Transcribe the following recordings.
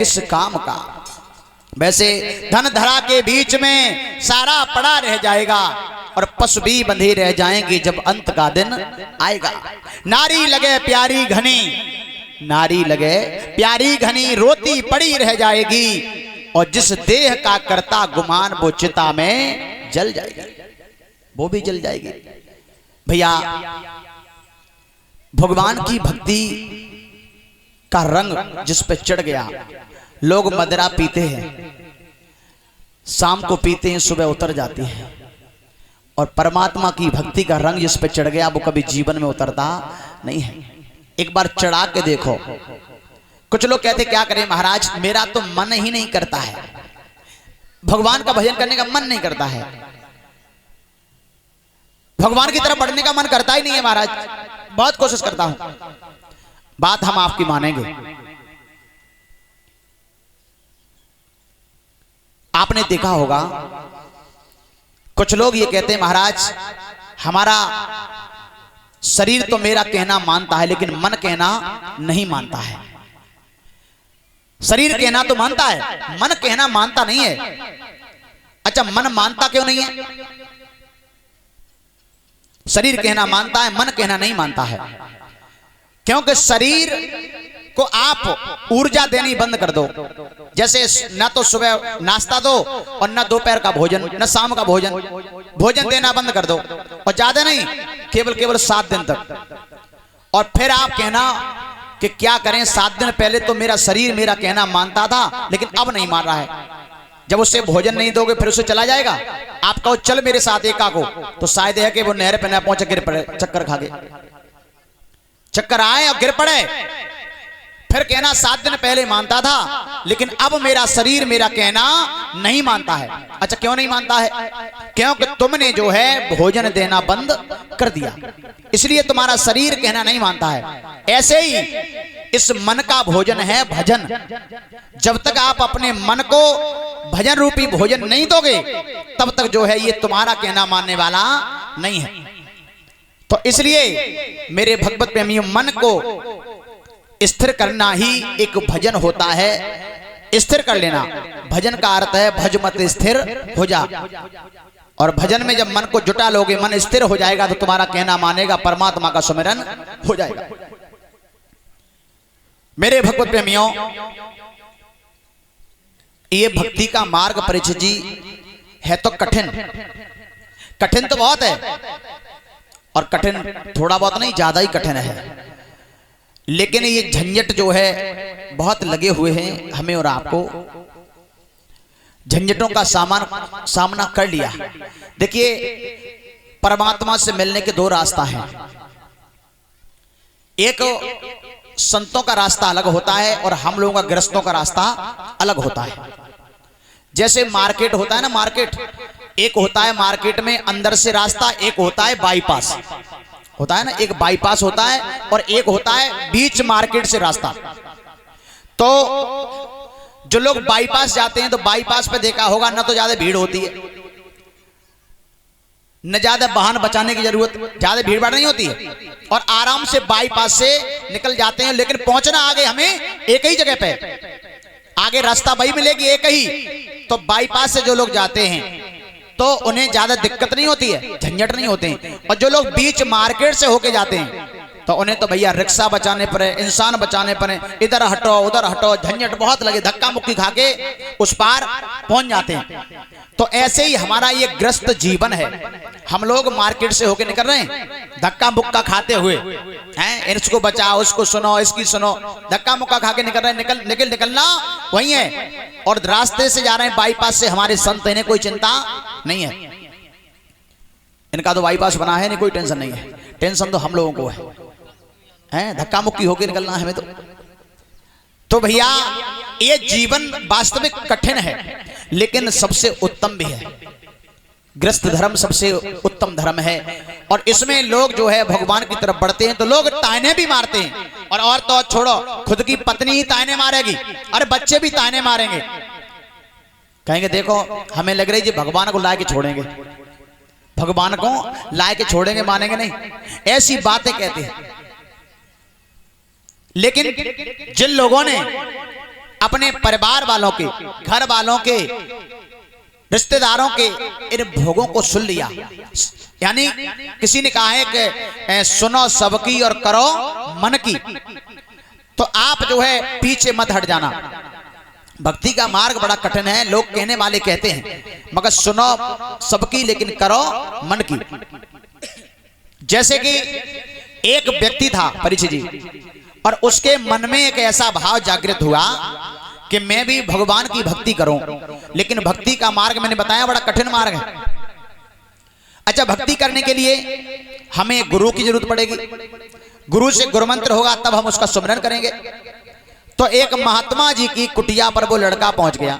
इस काम का। वैसे धन धरा के बीच में सारा पड़ा रह जाएगा और पशु भी बंधे रह जाएंगे जब अंत का दिन आएगा। नारी लगे प्यारी घनी, नारी लगे प्यारी घनी रोती पड़ी रह जाएगी और जिस देह का करता गुमान वो चिता में जल जाएगी, वो भी जल जाएगी। भैया भगवान की भक्ति का रंग जिस पे चढ़ गया, लोग मदिरा पीते हैं, शाम को पीते हैं, सुबह उतर जाती है, और परमात्मा की भक्ति का रंग जिस पे चढ़ गया वो कभी जीवन में उतरता नहीं है। एक बार चढ़ा के देखो। कुछ लोग कहते क्या करें महाराज, मेरा तो मन ही नहीं करता है, भगवान का भजन करने का मन नहीं करता है, भगवान की तरफ बढ़ने का मन करता ही नहीं है महाराज, बहुत कोशिश करता हूं। बात हम आपकी मानेंगे। आपने देखा होगा कुछ लोग ये कहते हैं महाराज हमारा शरीर तो मेरा कहना मानता है लेकिन मन कहना नहीं मानता है। शरीर कहना तो मानता है, मन कहना मानता नहीं है। अच्छा, मन मानता क्यों नहीं है? शरीर कहना मानता है, मन कहना नहीं मानता है। क्योंकि शरीर को आप ऊर्जा देनी बंद कर दो। जैसे न तो सुबह नाश्ता दो और न दोपहर का भोजन, न शाम का भोजन, भोजन देना बंद कर दो, और ज्यादा नहीं, केवल 7 दिन तक। और फिर आप कहना कि क्या करें, 7 दिन पहले तो मेरा शरीर मेरा कहना मानता था लेकिन अब नहीं मान रहा है। जब उससे भोजन नहीं दोगे फिर उसे चला जाएगा। आप कहो चल मेरे साथ एका को, तो शायद है कि वो नहर पे न पहुंचे, गिर पड़े, चक्कर खा गए, चक्कर आए और गिर पड़े। फिर कहना 7 दिन पहले मानता था लेकिन अब मेरा शरीर मेरा कहना नहीं मानता है। अच्छा, क्यों नहीं मानता है? क्योंकि तुमने जो है भोजन देना बंद कर दिया, इसलिए तुम्हारा शरीर कहना नहीं मानता है। ऐसे ही इस मन का भोजन है भजन। जब तक आप अपने मन को भजन रूपी भोजन नहीं दोगे तब तक जो है ये तुम्हारा कहना मानने वाला नहीं है। तो इसलिए मेरे भगवत प्रेमियों, मन को स्थिर करना ही एक भजन होता है। स्थिर कर लेना, भजन का अर्थ है भज मत स्थिर हो जा। और भजन में जब मन को जुटा लोगे, मन स्थिर हो जाएगा तो तुम्हारा कहना मानेगा, परमात्मा का सुमिरन हो जाएगा। मेरे भगवत प्रेमियों, ये भक्ति का मार्ग परिचय जी है तो कठिन, कठिन तो बहुत है, और कठिन थोड़ा बहुत नहीं, ज्यादा ही कठिन है। लेकिन ये झंझट जो है बहुत लगे हुए हैं हमें और आपको। झंझटों का सामना कर लिया। देखिए, परमात्मा से मिलने के 2 रास्ता हैं। एक संतों का रास्ता अलग होता है और हम लोगों का गृहस्थों का रास्ता अलग होता है। जैसे मार्केट होता है ना, मार्केट एक होता है मार्केट में अंदर से रास्ता, एक होता है बाईपास होता है ना, एक बाईपास होता है और एक होता है बीच मार्केट से रास्ता। तो जो लोग बाईपास जाते हैं तो बाईपास पे देखा होगा न तो ज्यादा भीड़ होती है, न ज्यादा वाहन बचाने की जरूरत, ज्यादा भीड़ भाड़ नहीं होती है, और आराम से बाईपास से निकल जाते हैं। लेकिन पहुंचना आगे हमें एक ही जगह पे, आगे रास्ता वही मिलेगी एक ही। तो बाईपास से जो लोग जाते हैं तो उन्हें ज्यादा दिक्कत नहीं होती है, झंझट नहीं होते हैं। और जो लोग बीच मार्केट से होके जाते हैं तो उन्हें तो भैया रिक्शा बचाने पड़े, इंसान बचाने पड़े, इधर हटो उधर हटो, झंझट बहुत लगे, धक्का मुक्की खा के उस पार पहुंच जाते हैं। तो ऐसे ही हमारा ये ग्रस्त जीवन है। हम लोग मार्केट से होके निकल रहे हैं धक्का मुक्का खाते हुए, हैं, इसको बचाओ, उसको सुनो, इसकी सुनो, धक्का मुक्का खा के निकल रहे हैं। निकलना वही है। और रास्ते से जा रहे हैं बाईपास से, हमारे संत, इन्हें कोई चिंता नहीं है, इनका तो बाईपास बना है, नहीं कोई टेंशन नहीं है। टेंशन तो हम लोगों को है, धक्का मुक्की होके निकलना है हमें तो भैया ये जीवन वास्तविक कठिन है लेकिन सबसे उत्तम भी है। गृहस्थ धर्म सबसे उत्तम धर्म है। और इसमें लोग जो है भगवान की तरफ बढ़ते हैं तो लोग ताने भी मारते हैं। और तो छोड़ो, खुद की पत्नी ही ताने मारेगी, और बच्चे भी ताने मारेंगे, कहेंगे देखो हमें लग रही है भगवान को ला के छोड़ेंगे, भगवान को ला के छोड़ेंगे, मानेंगे नहीं, ऐसी बातें कहते हैं। लेकिन जिन लोगों ने अपने परिवार वालों के, घर वालों के, रिश्तेदारों के इन भोगों को सुन लिया। यानी किसी ने कहा है कि सुनो सबकी और करो मन की, तो आप जो है पीछे मत हट जाना। भक्ति का मार्ग बड़ा कठिन है, लोग कहने वाले कहते हैं, मगर सुनो सबकी लेकिन करो मन की। जैसे कि एक व्यक्ति था परीक्षित जी, और उसके मन में एक ऐसा भाव जागृत हुआ कि मैं भी भगवान की भक्ति करूं, लेकिन भक्ति का मार्ग मैंने बताया बड़ा कठिन मार्ग है। अच्छा, भक्ति करने के लिए हमें गुरु की जरूरत पड़ेगी, गुरु से गुरु मंत्र होगा तब हम उसका सुमिरन करेंगे। तो एक महात्मा जी की कुटिया पर वो लड़का पहुंच गया।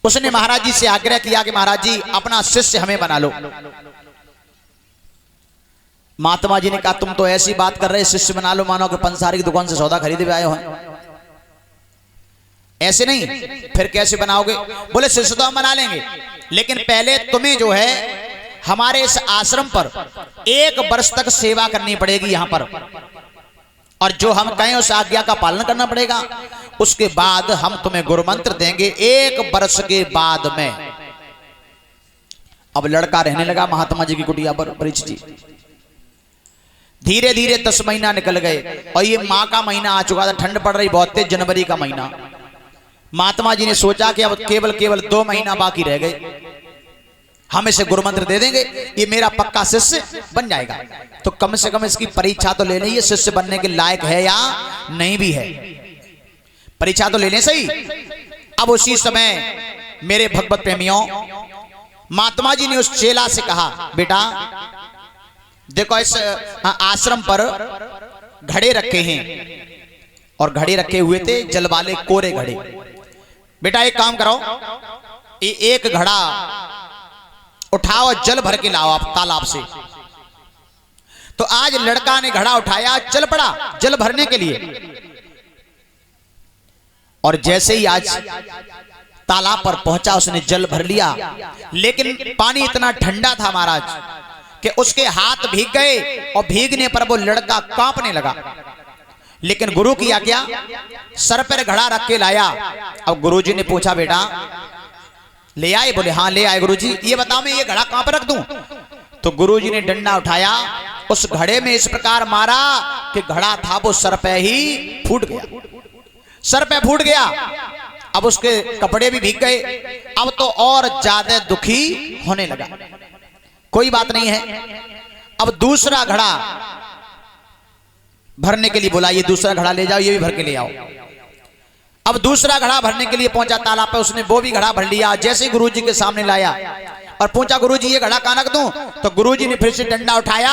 उसने महाराज जी से आग्रह किया कि महाराज जी अपना शिष्य हमें बना लो। महात्मा जी ने कहा तुम तो ऐसी बात कर रहे, शिष्य बना लो मानो कि पंसारी की दुकान से सौदा खरीदे हुए आए हो। ऐसे नहीं, फिर कैसे बनाओगे? बोले शिष्य तो हम बना लेंगे, लेकिन पहले तुम्हें जो है हमारे इस आश्रम पर 1 वर्ष तक सेवा करनी पड़ेगी यहां पर, और जो हम कहें उस आज्ञा का पालन करना पड़ेगा। उसके बाद हम तुम्हें गुरु मंत्र देंगे 1 वर्ष के बाद में। अब लड़का रहने लगा महात्मा जी की कुटिया पर परीक्षित जी। धीरे धीरे 10 महीना निकल गए और ये माँ का महीना आ चुका था, ठंड पड़ रही बहुत तेज, जनवरी का महीना। महात्मा जी ने सोचा कि अब केवल 2 महीना बाकी रह गए, हम इसे गुरु मंत्र दे देंगे, ये मेरा पक्का शिष्य बन जाएगा। तो कम से कम इसकी परीक्षा तो ले लें, ये शिष्य बनने के लायक है या नहीं भी है, परीक्षा तो ले लें सही। अब उसी समय मेरे भगवत प्रेमियों, महात्मा जी ने उस चेला से कहा, बेटा देखो इस आश्रम पर घड़े रखे हैं, और घड़े रखे हुए थे जल वाले कोरे घड़े। बेटा एक काम करो, एक घड़ा उठाओ, जल भर के लाओ आप तालाब से। तो आज लड़का ने घड़ा उठाया, चल पड़ा जल भरने के लिए, और जैसे ही आज तालाब पर पहुंचा उसने जल भर लिया। लेकिन पानी इतना ठंडा था महाराज कि उसके हाथ भीग गए, और भीगने पर वो लड़का कांपने लगा। लेकिन गुरु की आज्ञा, सर पर घड़ा रख के लाया। अब गुरुजी ने पूछा बेटा ले आए? बोले हाँ ले आए गुरुजी। ये बताओ मैं ये घड़ा कहां पर रख दूं? तो गुरुजी ने डंडा उठाया, उस घड़े में इस प्रकार मारा कि घड़ा था वो सर पे ही फूट गया, सर पे फूट गया। अब उसके कपड़े भी भीग गए। अब तो और ज्यादा दुखी होने लगा। कोई बात नहीं है, अब दूसरा घड़ा भरने के लिए बोला, ये दूसरा घड़ा ले जाओ, ये भी भर के ले आओ। अब दूसरा घड़ा भरने के लिए पहुंचा तालाब पे, उसने वो भी घड़ा भर लिया। जैसे ही गुरुजी के सामने लाया और पूछा गुरुजी ये घड़ा कहां रख दूं, तो गुरुजी ने फिर से डंडा उठाया,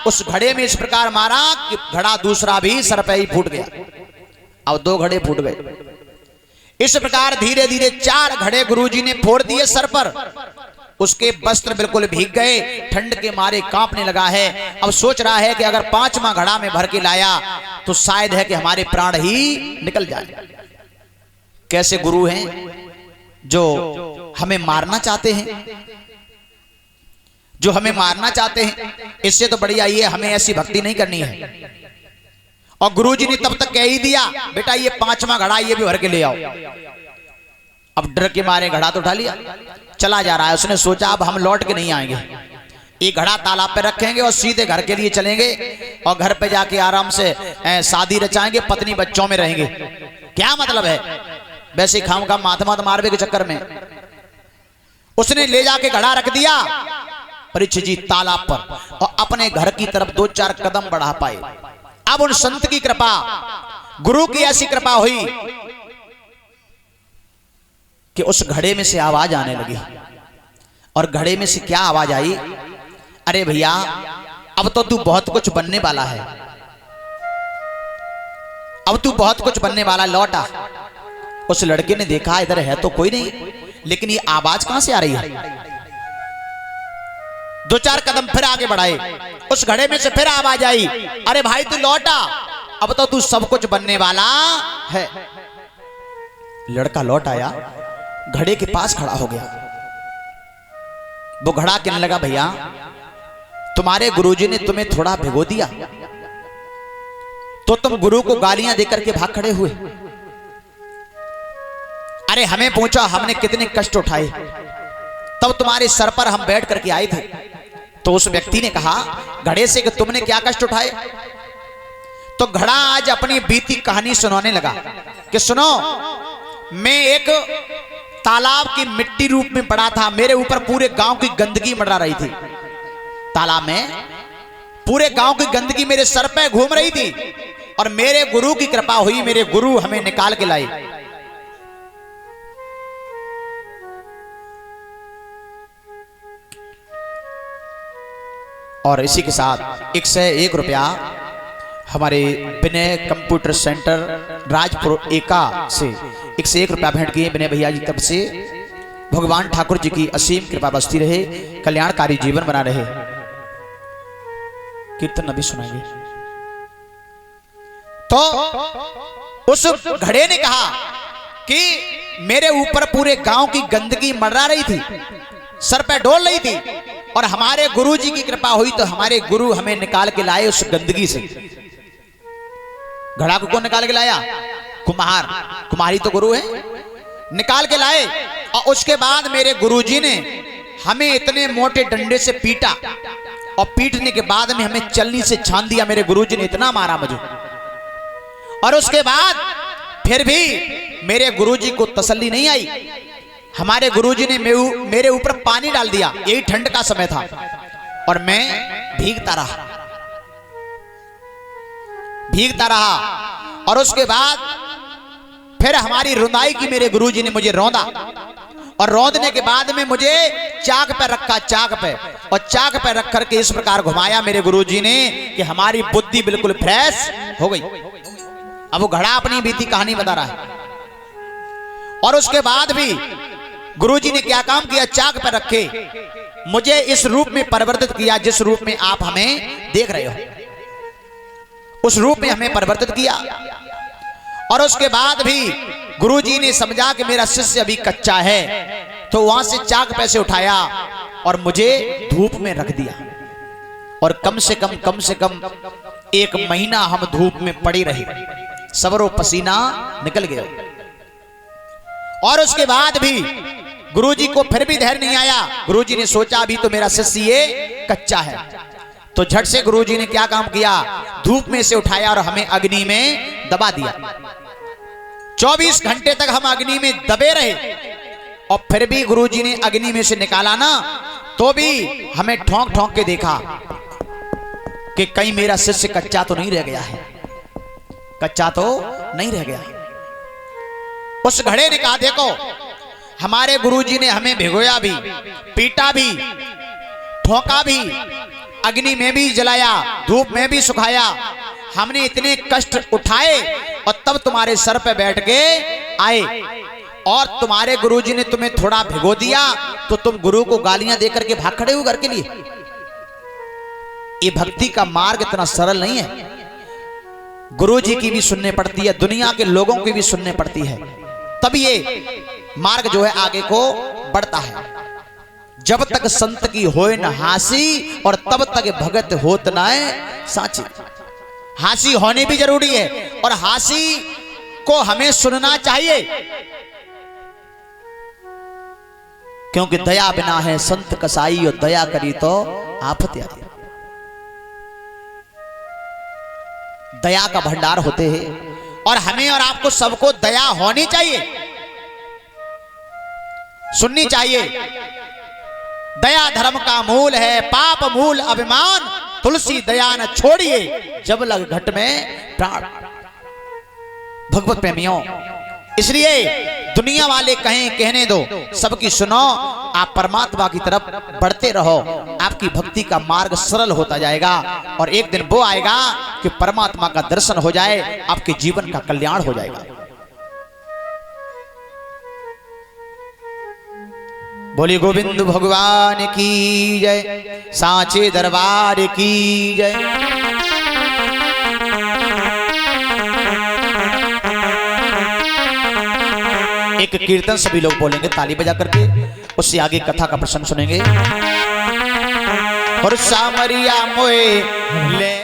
उस घड़े में इस प्रकार मारा कि घड़ा दूसरा भी सर पे ही फूट गया। अब 2 घड़े फूट गए। इस प्रकार धीरे धीरे 4 घड़े गुरुजी ने फोड़ दिए सर पर। उसके वस्त्र बिल्कुल भीग गए, ठंड के मारे कांपने लगा है। अब सोच रहा है कि अगर 5वां घड़ा में भर के लाया तो शायद है कि हमारे प्राण ही निकल जाए। कैसे गुरु हैं जो हमें मारना चाहते हैं, जो हमें मारना चाहते हैं। इससे तो बढ़िया ये हमें ऐसी भक्ति नहीं करनी है। और गुरुजी ने तब तक कह ही दिया बेटा ये 5वां घड़ा ये भी भर के ले आओ। अब डर के मारे घड़ा तो उठा लिया, चला जा रहा है। उसने सोचा अब हम लौट के नहीं आएंगे, ये घड़ा तालाब पे रखेंगे और सीधे घर के लिए चलेंगे, और घर पे जाके आराम से शादी रचाएंगे, पत्नी बच्चों में रहेंगे। क्या मतलब है, वैसे ही खाम का माथा मारवे के चक्कर में उसने ले जाके घड़ा रख दिया परीक्षित जी तालाब पर, और अपने घर की तरफ 2-4 कदम बढ़ा पाए। अब उन संत की कृपा, गुरु की ऐसी कृपा हुई कि उस घड़े में से आवाज आने लगी। और घड़े में से क्या आवाज आई, अरे भैया अब तो तू बहुत कुछ बनने वाला है, अब तू बहुत कुछ बनने वाला, लौटा। उस लड़के ने देखा इधर है तो कोई नहीं, लेकिन ये आवाज कहां से आ रही है। 2-4 कदम फिर आगे बढ़ाए, उस घड़े में से फिर आवाज आई, अरे भाई तू लौटा, अब तो तू सब कुछ बनने वाला है। लड़का लौट आया, घड़े के पास खड़ा हो गया। वो घड़ा कहने लगा भैया तुम्हारे गुरुजी ने तुम्हें थोड़ा भिगो दिया तो तुम गुरु को गालियां देकर के भाग खड़े हुए। अरे हमें पूछा हमने कितने कष्ट उठाए, तब तुम्हारे सर पर हम बैठ करके आए थे। तो उस व्यक्ति ने कहा घड़े से कि तुमने क्या कष्ट उठाए। तो घड़ा आज अपनी बीती कहानी सुनाने लगा कि सुनो, मैं एक तालाब की मिट्टी रूप में पड़ा था, मेरे ऊपर पूरे गांव की गंदगी मंडरा रही थी। तालाब में पूरे गांव की गंदगी मेरे सर पे घूम रही थी और मेरे गुरु की कृपा हुई, मेरे गुरु हमें निकाल के लाए। और इसी के साथ 101 रुपया हमारे विनय कंप्यूटर सेंटर राजपुर एका से 101 रुपया भेंट किए विनय भैया जी तरफ से। भगवान ठाकुर जी की असीम कृपा बस्ती रहे, कल्याणकारी जीवन बना रहे। कीर्तन अभी सुनाएंगे। तो उस घड़े ने कहा कि मेरे ऊपर पूरे गांव की गंदगी मंडरा रही थी, सर पे डोल रही थी, और हमारे गुरु जी की कृपा हुई तो हमारे गुरु हमें निकाल के लाए उस गंदगी से। घड़ा को कौन निकाल के लाया? कुम्हार, कुम्हारी तो गुरु है, निकाल के लाए। और उसके बाद मेरे गुरुजी ने हमें इतने मोटे डंडे से पीटा, और पीटने के बाद में हमें चलनी से छान दिया। मेरे गुरुजी ने इतना मारा मुझे, और उसके बाद फिर भी मेरे गुरुजी को तसल्ली नहीं आई। हमारे गुरुजी ने मेरे ऊपर पानी डाल दिया, यही ठंड का समय था, और मैं भीगता रहा। और उसके बाद फिर हमारी रुंदाई की मेरे गुरुजी ने मुझे रौंदा, और रौंदने के बाद में मुझे चाक पे रखा, चाक पे, और चाक पे रख करके इस प्रकार घुमाया मेरे गुरुजी ने कि हमारी बुद्धि बिल्कुल फ्रेश हो गई। अब वो घड़ा अपनी बीती कहानी बता रहा है। और उसके बाद भी गुरुजी ने क्या काम किया? चाक पर रखे मुझे इस रूप में परिवर्तित किया, जिस रूप में आप हमें देख रहे हो, उस रूप में हमें परिवर्तित किया। और उसके बाद भी गुरुजी ने समझा कि मेरा शिष्य अभी कच्चा है, तो वहां से चाक पैसे उठाया और मुझे धूप में रख दिया। और कम से कम 1 महीना हम धूप में पड़ी रहे, सबरो पसीना निकल गया। और उसके बाद भी गुरुजी को फिर भी धैर्य नहीं आया। गुरुजी ने सोचा अभी तो मेरा शिष्य ये कच्चा है, तो झट से गुरुजी ने क्या काम किया? धूप में से उठाया और हमें अग्नि में दबा दिया। 24 घंटे तक हम अग्नि में दबे रहे, और फिर भी गुरुजी ने अग्नि में से निकाला ना, तो भी हमें ठोंक ठोंक के देखा कि कहीं मेरा शिष्य कच्चा तो नहीं रह गया है, कच्चा तो नहीं रह गया। उस घड़े ने कहा देखो, हमारे गुरुजी ने हमें भिगोया भी, पीटा भी, ठोका भी, अग्नि में भी जलाया, धूप में भी सुखाया, हमने इतने कष्ट उठाए, और तब तुम्हारे सर पे बैठ के आए। और तुम्हारे गुरुजी ने तुम्हें थोड़ा भिगो दिया तो तुम गुरु को गालियां देकर के भाग खड़े हो घर के लिए। ये भक्ति का मार्ग इतना सरल नहीं है। गुरुजी की भी सुनने पड़ती है, दुनिया के लोगों की भी सुनने पड़ती है, तब ये मार्ग जो है आगे को बढ़ता है। जब तक संत की होए न हासी, और तब तक भगत होत न साची। हासी होनी भी जरूरी है, और हासी को हमें सुनना चाहिए, क्योंकि दया बिना है संत कसाई, और दया करी तो आफत आई। दया का भंडार होते हैं, और हमें और आपको सबको दया होनी चाहिए, सुननी चाहिए। दया धर्म का मूल है, पाप मूल अभिमान, तुलसी दया न छोड़िए, जब लग घट में प्राण। भगवत प्रेमियों, इसलिए दुनिया वाले कहें कहने दो, सबकी सुनो, आप परमात्मा की तरफ बढ़ते रहो, आपकी भक्ति का मार्ग सरल होता जाएगा, और एक दिन वो आएगा कि परमात्मा का दर्शन हो जाए, आपके जीवन का कल्याण हो जाएगा। बोली गोविंद भगवान की जय, सांचे दरबार की जय। एक कीर्तन सभी लोग बोलेंगे ताली बजा करके, उससे आगे कथा का प्रसंग सुनेंगे। और सामरिया मोए ले